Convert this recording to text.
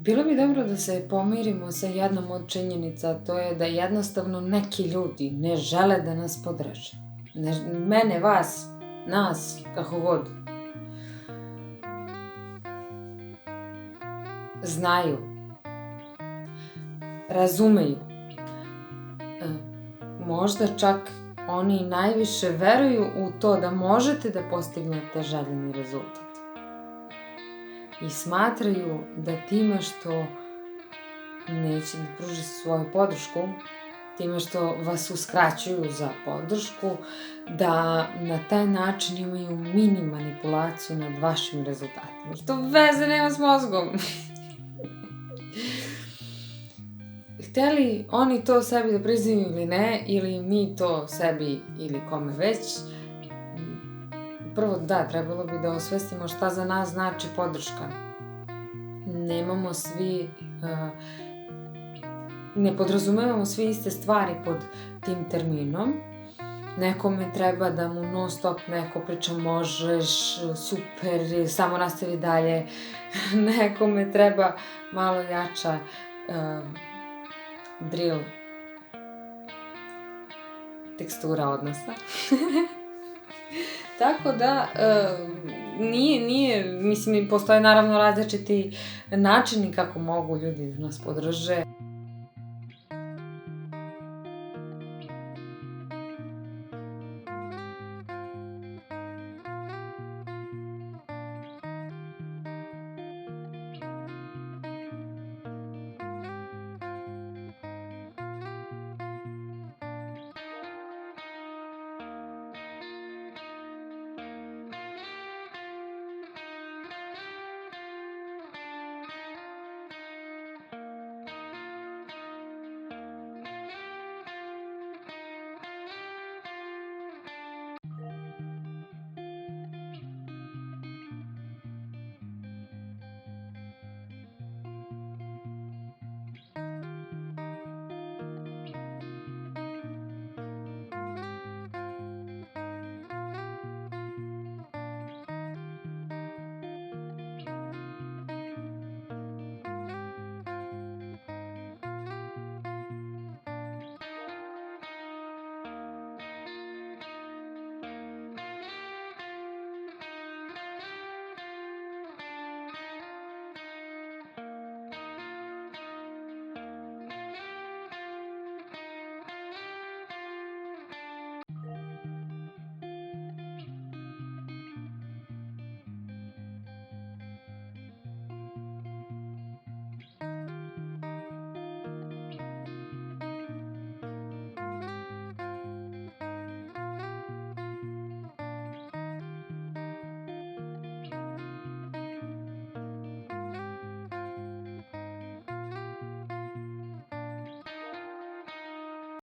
Bilo bi dobro da se pomirimo sa jednom od činjenica, to je da jednostavno neki ljudi ne žele da nas podrže. Mene, vas, nas, kako god. Znaju, razumeju, možda čak oni najviše veruju u to da možete da postignete željeni rezultat. I smatraju da time što neće da pruže svoju podršku, time što vas uskraćuju za podršku, da na taj način imaju mini manipulaciju nad vašim rezultatima. Što veze nema s mozgom. Hteli oni to sebi da priznaju ili ne, ili mi to sebi ili kome već, prvo da, trebalo bi da osvestimo šta za nas znači podrška. Nemamo svi, ne podrazumevamo svi iste stvari pod tim terminom. Nekome treba da mu non stop neko priča možeš, super, samo nastavi dalje. Nekome treba malo jača drill tekstura odnosa. Tako da, mislim, postoje naravno različiti načini kako mogu ljudi da nas podrže.